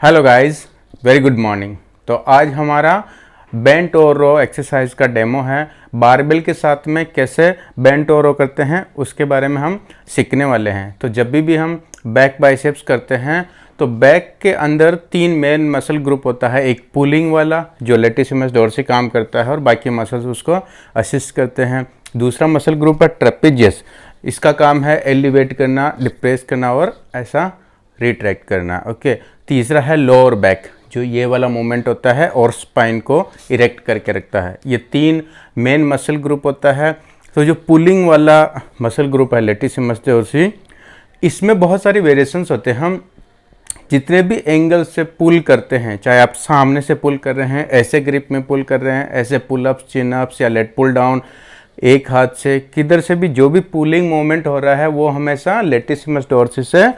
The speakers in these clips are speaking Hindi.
Hello guys, very good morning. तो आज हमारा बेंट और रो एक्सरसाइज का डेमो है। बारबेल के साथ में कैसे बेंट और रो करते हैं उसके बारे में हम सीखने वाले हैं। तो जब भी हम बैक बाइसेप्स करते हैं तो बैक के अंदर तीन मेन मसल ग्रुप होता है। एक पुलिंग वाला जो लेटिसिमस डोर्सी काम करता है और बाकी मसल्स उसको असिस्ट करते हैं। दूसरा मसल ग्रुप है ट्रेपेजियस, इसका काम है एलिवेट करना, डिप्रेस करना और ऐसा रिट्रैक्ट करना। ओके। तीसरा है लोअर बैक, जो ये वाला मूवमेंट होता है और स्पाइन को इरेक्ट करके रखता है। ये तीन मेन मसल ग्रुप होता है। तो जो पुलिंग वाला मसल ग्रुप है लेटिसिमस डोर्सी, इसमें बहुत सारी वेरिएशंस होते हैं। हम जितने भी एंगल से पुल करते हैं, चाहे आप सामने से पुल कर रहे हैं, ऐसे ग्रिप में पुल कर रहे हैं, ऐसे पुल अप्स, चिन अप्स या लेट पुल डाउन, एक हाथ से, किधर से भी जो भी पुलिंग मूवमेंट हो रहा है वो हमेशा लेटिसिमस डोर्सी से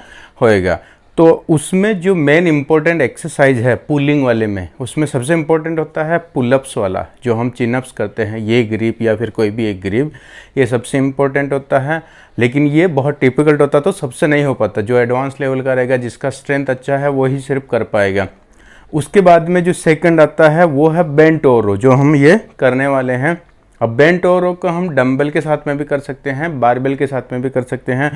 होएगा। तो उसमें जो मेन इंपॉर्टेंट एक्सरसाइज है पुलिंग वाले में, उसमें सबसे इम्पोर्टेंट होता है पुलअप्स वाला, जो हम चिनअप्स करते हैं, ये ग्रिप या फिर कोई भी एक ग्रिप, ये सबसे इम्पोर्टेंट होता है। लेकिन ये बहुत डिफिकल्ट होता है तो सबसे नहीं हो पाता। जो एडवांस लेवल का रहेगा, जिसका स्ट्रेंथ अच्छा है, वही सिर्फ कर पाएगा। उसके बाद में जो सेकंड आता है वो है बेंट और रो, जो हम ये करने वाले हैं। अब बेंट और रो को हम डंबल के साथ में भी कर सकते हैं, बारबेल के साथ में भी कर सकते हैं।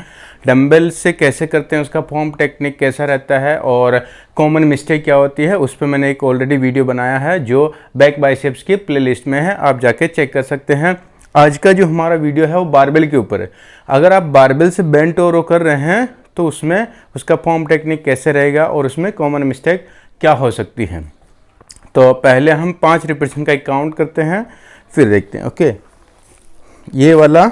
डंबल से कैसे करते हैं, उसका फॉर्म टेक्निक कैसा रहता है और कॉमन मिस्टेक क्या होती है, उस पर मैंने एक ऑलरेडी वीडियो बनाया है जो बैक बाइसेप्स की प्लेलिस्ट में है, आप जाके चेक कर सकते हैं। आज का जो हमारा वीडियो है वो बारबेल के ऊपर है। अगर आप बारबेल से बेंट और रो कर रहे हैं तो उसमें उसका फॉर्म टेक्निक कैसे रहेगा और उसमें कॉमन मिस्टेक क्या हो सकती है। तो पहले हम 5 रिपीटेशन का एक काउंट करते हैं, फिर देखते हैं। ओके। ये वाला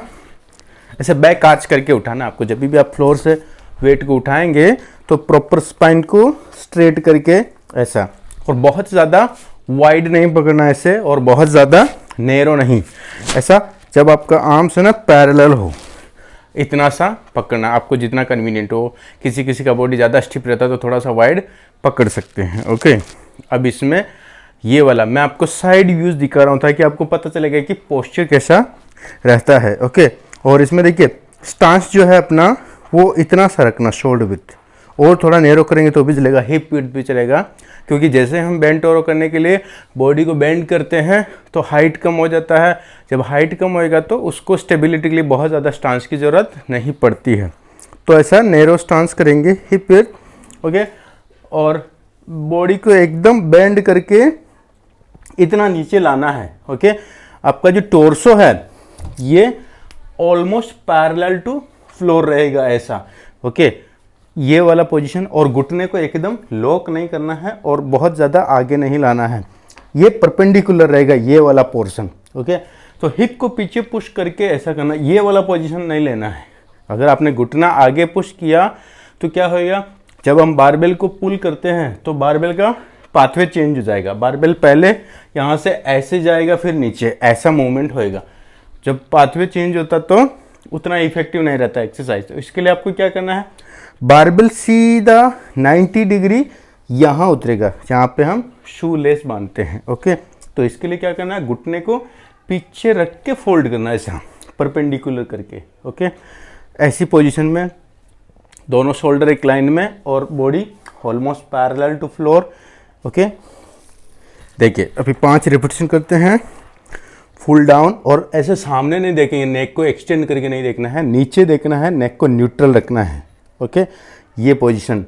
ऐसे बैक आर्च करके उठाना आपको। जब भी आप फ्लोर से वेट को उठाएंगे तो प्रॉपर स्पाइन को स्ट्रेट करके ऐसा, और बहुत ज़्यादा वाइड नहीं पकड़ना ऐसे, और बहुत ज़्यादा नैरो नहीं, ऐसा। जब आपका आर्म से ना पैरेलल हो, इतना सा पकड़ना, आपको जितना कन्वीनियंट हो। किसी किसी का बॉडी ज़्यादा स्टिफ रहता है तो थोड़ा सा वाइड पकड़ सकते हैं। ओके। अब इसमें ये वाला मैं आपको साइड व्यूज दिखा रहा हूँ ताकि आपको पता चलेगा कि पोस्चर कैसा रहता है। ओके। और इसमें देखिए स्टांस जो है अपना वो इतना सा रखना, शोल्डर विड्थ, और थोड़ा नैरो करेंगे तो भी चलेगा, हिप विड्थ भी चलेगा। क्योंकि जैसे हम बेंट और करने के लिए बॉडी को बेंड करते हैं तो हाइट कम हो जाता है। जब हाइट कम होएगा तो उसको स्टेबिलिटी के लिए बहुत ज़्यादा स्टांस की ज़रूरत नहीं पड़ती है। तो ऐसा नैरो स्टांस करेंगे, हिप विड्थ। ओके। और बॉडी को एकदम बेंड करके इतना नीचे लाना है। ओके। आपका जो टोर्सो है ये ऑलमोस्ट पैरेलल टू फ्लोर रहेगा, ऐसा। ओके। ये वाला पोजीशन, और घुटने को एकदम लॉक नहीं करना है और बहुत ज़्यादा आगे नहीं लाना है, ये परपेंडिकुलर रहेगा ये वाला पोर्शन। ओके। तो हिप को पीछे पुश करके ऐसा करना, ये वाला पोजीशन नहीं लेना है। अगर आपने घुटना आगे पुश किया तो क्या होएगा, जब हम बारबेल को पुल करते हैं तो बारबेल का पाथवे चेंज हो जाएगा। बारबेल पहले यहाँ से ऐसे जाएगा, फिर नीचे, ऐसा मूवमेंट होएगा। जब पाथवे चेंज होता तो उतना इफेक्टिव नहीं रहता एक्सरसाइज। तो इसके लिए आपको क्या करना है, बारबेल सीधा 90 डिग्री यहाँ उतरेगा जहाँ पे हम शू लेस बांधते हैं। ओके। तो इसके लिए क्या करना है, घुटने को पीछे रख के फोल्ड करना है, ऐसा परपेंडिकुलर करके। ओके। ऐसी पोजीशन में दोनों शोल्डर एक लाइन में और body almost parallel to floor. Okay. देखिए अभी 5 रिपीटेशन करते हैं, फुल डाउन, और ऐसे सामने नहीं देखेंगे, नेक को एक्सटेंड करके नहीं देखना है, नीचे देखना है, नेक को न्यूट्रल रखना है। ओके। ये पोजीशन,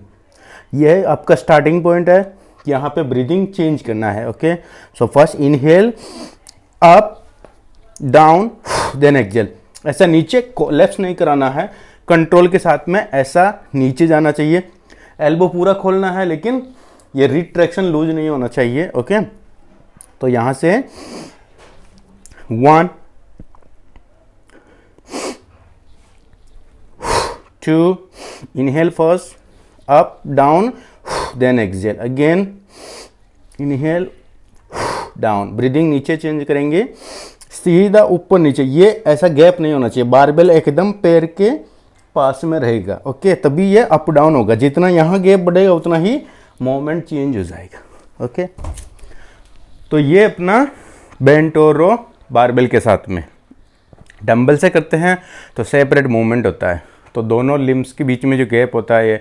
ये आपका स्टार्टिंग पॉइंट है, यहाँ पे ब्रीदिंग चेंज करना है। Okay. So first inhale, up down, then exhale. ऐसा नीचे कोलैप्स नहीं कराना है, कंट्रोल के साथ में ऐसा नीचे जाना चाहिए। एल्बो पूरा खोलना है लेकिन ये रिट्रैक्शन लूज नहीं होना चाहिए। ओके। तो यहां से 1 2, inhale first, up down, then exhale, again inhale, down, breathing नीचे चेंज करेंगे, सीधा ऊपर नीचे, ये ऐसा गैप नहीं होना चाहिए। बारबेल एकदम पैर के पास में रहेगा। ओके। तभी ये अप डाउन होगा, जितना यहाँ गैप बढ़ेगा उतना ही मोमेंट चेंज हो जाएगा। ओके। तो ये अपना बेंट और रो बारबेल के साथ में। डंबल से करते हैं तो सेपरेट मूवमेंट होता है, तो दोनों लिम्स के बीच में जो गैप होता है ये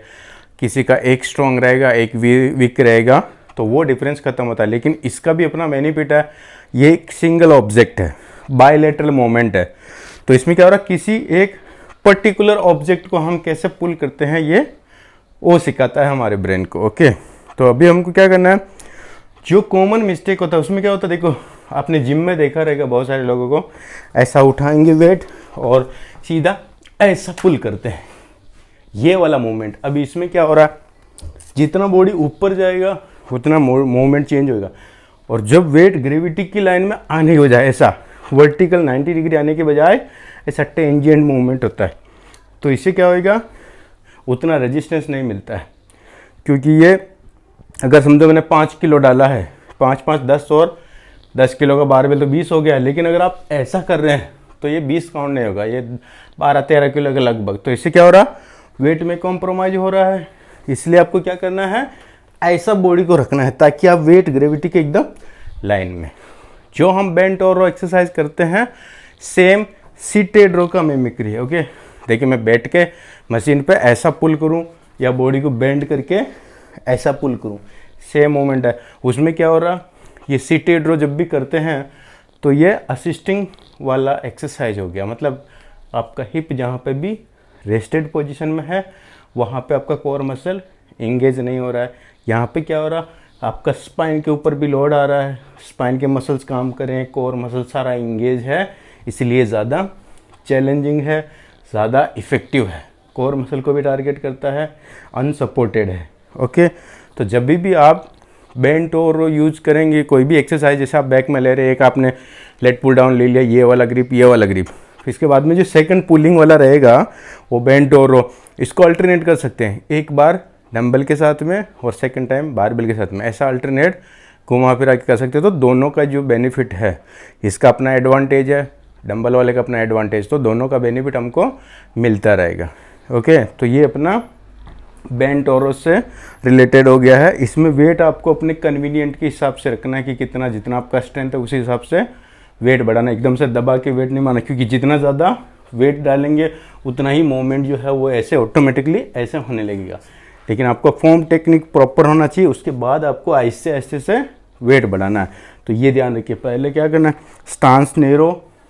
किसी का एक स्ट्रॉन्ग रहेगा, एक वीक रहेगा, तो वो डिफरेंस खत्म होता है। लेकिन इसका भी अपना बेनिफिट है, ये एक सिंगल ऑब्जेक्ट है, बायलैटरल मोमेंट है। तो इसमें क्या हो रहा है, किसी एक पर्टिकुलर ऑब्जेक्ट को हम कैसे पुल करते हैं, ये वो सिखाता है हमारे ब्रेन को। ओके, तो अभी हमको क्या करना है, जो कॉमन मिस्टेक होता है उसमें क्या होता है, देखो आपने जिम में देखा रहेगा बहुत सारे लोगों को ऐसा उठाएंगे वेट और सीधा ऐसा पुल करते हैं, ये वाला मूवमेंट। अभी इसमें क्या हो रहा है, जितना बॉडी ऊपर जाएगा उतना मूवमेंट चेंज होगा, और जब वेट ग्रेविटी की लाइन में आने हो जाए, ऐसा वर्टिकल 90 डिग्री आने के बजाय ऐसा टेंजेंट मूवमेंट होता है, तो इससे क्या होएगा, उतना रेजिस्टेंस नहीं मिलता है। क्योंकि ये अगर समझो मैंने 5 किलो डाला है, 5 5 10 और 10 किलो का बारबेल तो 20 हो गया है, लेकिन अगर आप ऐसा कर रहे हैं तो ये 20 काउंट नहीं होगा, ये 12-13 किलो के लगभग। तो इससे क्या हो रहा, वेट में कॉम्प्रोमाइज हो रहा है। इसलिए आपको क्या करना है, ऐसा बॉडी को रखना है ताकि आप वेट ग्रेविटी के एकदम लाइन में। जो हम बेंट और रो एक्सरसाइज करते हैं, सेम सीटेड रो का मिमिक्री है। ओके, देखिए मैं बैठ के मशीन पे ऐसा पुल करूं या बॉडी को बेंड करके ऐसा पुल करूं, सेम मोमेंट है। उसमें क्या हो रहा, ये सीटेड रो जब भी करते हैं तो ये असिस्टिंग वाला एक्सरसाइज हो गया। मतलब आपका हिप जहाँ पे भी रेस्टेड पोजीशन में है, वहाँ पे आपका कोर मसल इंगेज नहीं हो रहा है। यहाँ पे क्या हो रहा, आपका स्पाइन के ऊपर भी लोड आ रहा है, स्पाइन के मसल्स काम करें, कोर मसल सारा इंगेज है, इसलिए ज़्यादा चैलेंजिंग है, ज़्यादा इफ़ेक्टिव है, कोर मसल को भी टारगेट करता है, अनसपोर्टेड है। ओके, तो जब भी आप बेंट और रो यूज करेंगे, कोई भी एक्सरसाइज, जैसे आप बैक में ले रहे हैं, एक आपने लेट पुल डाउन ले लिया, ये वाला ग्रिप, ये वाला ग्रिप, फिर इसके बाद में जो सेकंड पुलिंग वाला रहेगा वो बेंट और रो, इसको अल्टरनेट कर सकते हैं, एक बार डंबल के साथ में और सेकंड टाइम बारबेल के साथ में, ऐसा अल्टरनेट घुमा फिरा के कर सकते हो। तो दोनों का जो बेनिफिट है, इसका अपना एडवांटेज है, डंबल वाले का अपना एडवांटेज, तो दोनों का बेनिफिट हमको मिलता रहेगा। ओके, तो ये अपना बेंट और रो से रिलेटेड हो गया है। इसमें वेट आपको अपने कन्वीनियंट के हिसाब से रखना है कि कितना, जितना आपका स्ट्रेंथ है उसी हिसाब से वेट बढ़ाना, एकदम से दबा के वेट नहीं मारना, क्योंकि जितना ज़्यादा वेट डालेंगे उतना ही मूवमेंट जो है वो ऐसे ऑटोमेटिकली ऐसे होने लगेगा। लेकिन आपको फॉर्म टेक्निक प्रॉपर होना चाहिए, उसके बाद आपको आहिस्ते आहिस्ते से वेट बढ़ाना है। तो ये ध्यान रखिए, पहले क्या करना है, stance narrow,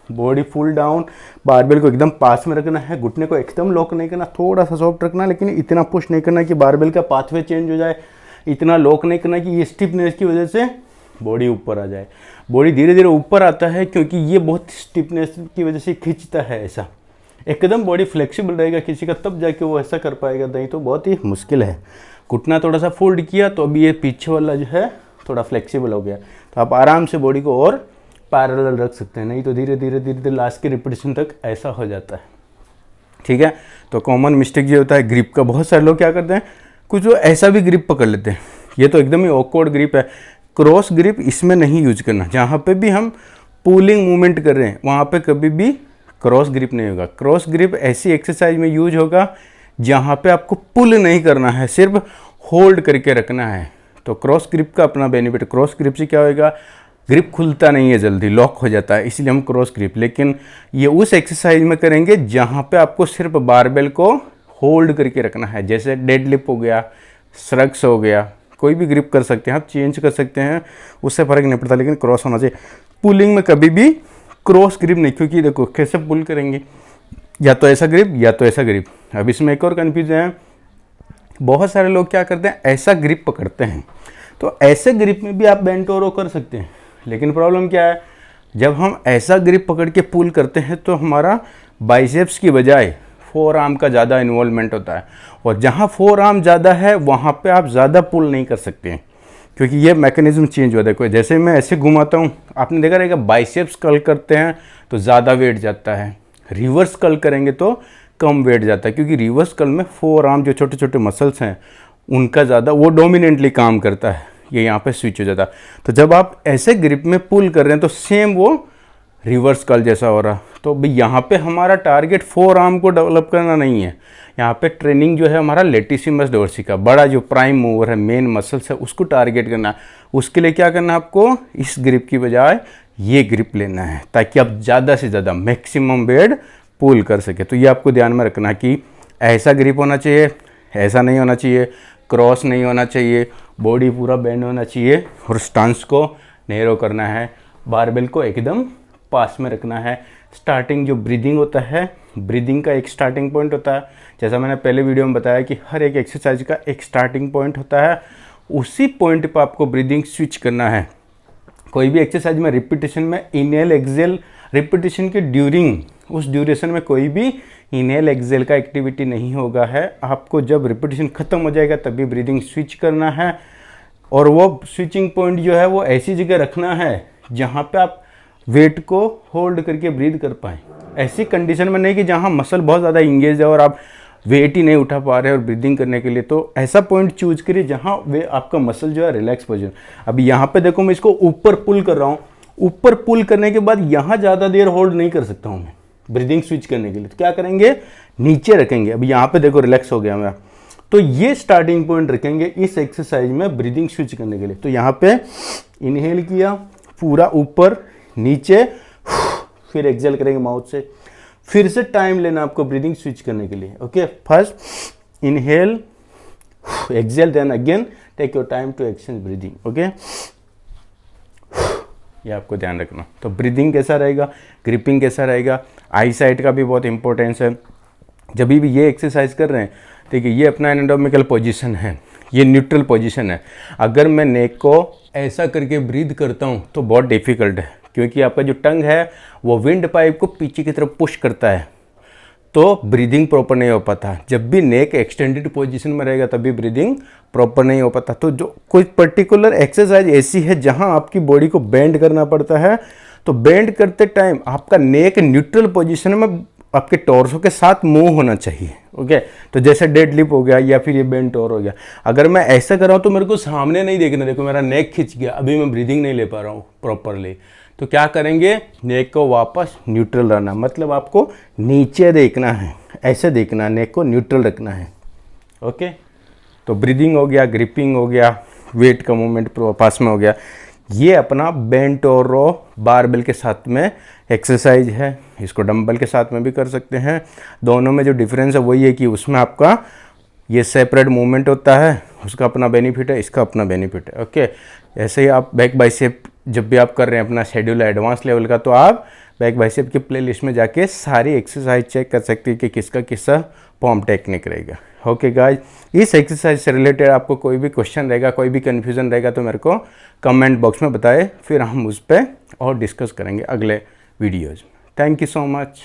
body full down, barbell को एकदम पास में रखना है, घुटने को एकदम लॉक नहीं करना, थोड़ा सा सॉफ्ट रखना, लेकिन इतना पुश नहीं करना कि बारबेल का पाथवे चेंज हो जाए, इतना लॉक नहीं करना कि ये स्टिफनेस की वजह से बॉडी ऊपर आ जाए। बॉडी धीरे धीरे ऊपर आता है क्योंकि ये बहुत स्टिफनेस की वजह से खींचता है, ऐसा एकदम बॉडी फ्लेक्सिबल रहेगा किसी का, तब जाके वो ऐसा कर पाएगा, नहीं तो बहुत ही मुश्किल है। घुटना थोड़ा सा फोल्ड किया तो अभी ये पीछे वाला जो है थोड़ा फ्लेक्सिबल हो गया, तो आप आराम से बॉडी को और पैरेलल रख सकते हैं, नहीं तो धीरे धीरे लास्ट के रिपीटेशन तक ऐसा हो जाता है। ठीक है, तो कॉमन मिस्टेक ये होता है ग्रिप का, बहुत सारे लोग क्या करते हैं, कुछ जो ऐसा भी ग्रिप पकड़ लेते हैं, ये तो एकदम ही ऑकवर्ड ग्रिप है। क्रॉस ग्रिप इसमें नहीं यूज करना, जहाँ पे भी हम पुलिंग मूवमेंट कर रहे हैं वहाँ पे कभी भी क्रॉस ग्रिप नहीं होगा। क्रॉस ग्रिप ऐसी एक्सरसाइज में यूज होगा जहाँ पे आपको पुल नहीं करना है, सिर्फ होल्ड करके रखना है। तो क्रॉस ग्रिप का अपना बेनिफिट, क्रॉस ग्रिप से क्या होएगा, ग्रिप खुलता नहीं है, जल्दी लॉक हो जाता है, इसलिए हम क्रॉस ग्रिप। लेकिन ये उस एक्सरसाइज में करेंगे जहाँ पे आपको सिर्फ बारबेल को होल्ड करके रखना है, जैसे डेड लिफ्ट हो गया, श्रग्स हो गया, कोई भी ग्रिप कर सकते हैं आप, चेंज कर सकते हैं, उससे फर्क नहीं पड़ता, लेकिन क्रॉस होना चाहिए। पुलिंग में कभी भी क्रॉस ग्रिप नहीं, क्योंकि देखो कैसे पुल करेंगे, या तो ऐसा ग्रिप या तो ऐसा ग्रिप। अब इसमें एक और कन्फ्यूजन है, बहुत सारे लोग क्या करते हैं, ऐसा ग्रिप पकड़ते हैं, तो ऐसे ग्रिप में भी आप बेंट और रो कर सकते हैं, लेकिन प्रॉब्लम क्या है, जब हम ऐसा ग्रिप पकड़ के पुल करते हैं तो हमारा बाइसेप्स की बजाय फोर आर्म का ज़्यादा इन्वॉल्वमेंट होता है, और जहाँ फोर आर्म ज़्यादा है वहाँ पे आप ज़्यादा पुल नहीं कर सकते हैं, क्योंकि ये मैकेनिज्म चेंज हुआ। देखो जैसे मैं ऐसे घुमाता हूँ, आपने देखा रहेगा बाइसेप्स कर्ल करते हैं तो ज़्यादा वेट जाता है, रिवर्स कर्ल करेंगे तो कम वेट जाता है, क्योंकि रिवर्स कर्ल में फोर आर्म जो छोटे छोटे मसल्स हैं उनका ज़्यादा वो डोमिनेंटली काम करता है, ये यहाँ पे स्विच हो जाता है। तो जब आप ऐसे ग्रिप में पुल कर रहे हैं तो सेम वो रिवर्स कर्ल जैसा हो रहा। तो भाई यहाँ पे हमारा टारगेट फोर आर्म को डेवलप करना नहीं है, यहाँ पे ट्रेनिंग जो है हमारा लेटिसिमस डोर्सी का, बड़ा जो प्राइम मूवर है, मेन मसल्स है, उसको टारगेट करना है। उसके लिए क्या करना है आपको, इस ग्रिप की बजाय ये ग्रिप लेना है, ताकि आप ज़्यादा से ज़्यादा मैक्सिमम वेट पुल कर सके। तो ये आपको ध्यान में रखना है कि ऐसा ग्रिप होना चाहिए, ऐसा नहीं होना चाहिए, क्रॉस नहीं होना चाहिए, बॉडी पूरा बेंड होना चाहिए और स्टांस को नैरो करना है, बारबेल को एकदम पास में रखना है। स्टार्टिंग जो ब्रीदिंग होता है, ब्रीदिंग का एक स्टार्टिंग पॉइंट होता है, जैसा मैंने पहले वीडियो में बताया कि हर एक एक्सरसाइज का एक स्टार्टिंग पॉइंट होता है, उसी पॉइंट पर आपको ब्रीदिंग स्विच करना है। कोई भी एक्सरसाइज में रिपीटेशन में इनहेल एक्सेल, रिपीटेशन के ड्यूरिंग उस ड्यूरेशन में कोई भी इनहेल एक्सेल का एक्टिविटी नहीं होगा है। आपको जब रिपीटेशन खत्म हो जाएगा तभी ब्रीदिंग स्विच करना है, और वो स्विचिंग पॉइंट जो है वो ऐसी जगह रखना है जहाँ पे आप वेट को होल्ड करके ब्रीद कर पाएँ। ऐसी कंडीशन में नहीं कि जहाँ मसल बहुत ज़्यादा इंगेज है और आप वेट ही नहीं उठा पा रहे और ब्रीदिंग करने के लिए, तो ऐसा पॉइंट चूज करिए जहाँ वे आपका मसल जो है रिलैक्स पोजीशन। अभी यहाँ पे देखो मैं इसको ऊपर पुल कर रहा हूँ, ऊपर पुल करने के बाद यहाँ ज़्यादा देर होल्ड नहीं कर सकता हूँ मैं ब्रीदिंग स्विच करने के लिए, तो क्या करेंगे, नीचे रखेंगे। अभी यहाँ पे देखो रिलैक्स हो गया मैं, तो ये स्टार्टिंग पॉइंट रखेंगे इस एक्सरसाइज में ब्रीदिंग स्विच करने के लिए। तो यहाँ पे इनहेल किया पूरा ऊपर नीचे, फिर एक्सेल करेंगे माउथ से, फिर से टाइम लेना आपको ब्रीदिंग स्विच करने के लिए। Okay, first inhale, exhale, then again take your time to exchange breathing. Okay, ये आपको ध्यान रखना। तो ब्रीदिंग कैसा रहेगा, ग्रिपिंग कैसा रहेगा, आई साइट का भी बहुत इंपॉर्टेंस है। जब भी ये एक्सरसाइज कर रहे हैं, ठीक है, ये अपना एनाटॉमिकल पोजीशन है, ये न्यूट्रल पोजीशन है। अगर मैं नेक को ऐसा करके ब्रीद करता हूँ तो बहुत डिफिकल्ट है, क्योंकि आपका जो टंग है वो विंड पाइप को पीछे की तरफ पुश करता है, तो ब्रीदिंग प्रॉपर नहीं हो पाता। जब भी नेक एक्सटेंडेड पोजीशन में रहेगा तभी ब्रीदिंग प्रॉपर नहीं हो पाता। तो जो कोई पर्टिकुलर एक्सरसाइज ऐसी है जहां आपकी बॉडी को बेंड करना पड़ता है, तो बेंड करते टाइम आपका नेक न्यूट्रल पोजीशन में आपके टॉर्सो के साथ मूव होना चाहिए। ओके, तो जैसे डेड लिफ्ट हो गया या फिर ये बेंड टोर हो गया, अगर मैं ऐसा कर रहा हूँ तो मेरे को सामने नहीं देखना, देखो मेरा नेक खिंच गया, अभी मैं ब्रीदिंग नहीं ले पा रहा हूँ प्रॉपरली। तो क्या करेंगे, नेक को वापस न्यूट्रल रहना, मतलब आपको नीचे देखना है, ऐसे देखना, नेक को न्यूट्रल रखना है। ओके, तो ब्रीदिंग हो गया, ग्रिपिंग हो गया, वेट का मूवमेंट पास में हो गया। ये अपना बेंट और रो बारबेल के साथ में एक्सरसाइज है, इसको डंबल के साथ में भी कर सकते हैं। दोनों में जो डिफरेंस है वही है कि उसमें आपका ये सेपरेट मूवमेंट होता है, उसका अपना बेनिफिट है, इसका अपना बेनिफिट है। ओके, ऐसे ही आप बैक बाइसेप जब भी आप कर रहे हैं अपना शेड्यूल एडवांस लेवल का, तो आप बैक बाइसेप की प्लेलिस्ट में जाके सारी एक्सरसाइज चेक कर सकते हैं कि किसका किसका पॉम टेक्निक रहेगा। ओके गाइज, इस एक्सरसाइज से रिलेटेड आपको कोई भी क्वेश्चन रहेगा, कोई भी कन्फ्यूजन रहेगा तो मेरे को कमेंट बॉक्स में बताएं, फिर हम उस पर और डिस्कस करेंगे अगले वीडियोज़ में। Thank you so much.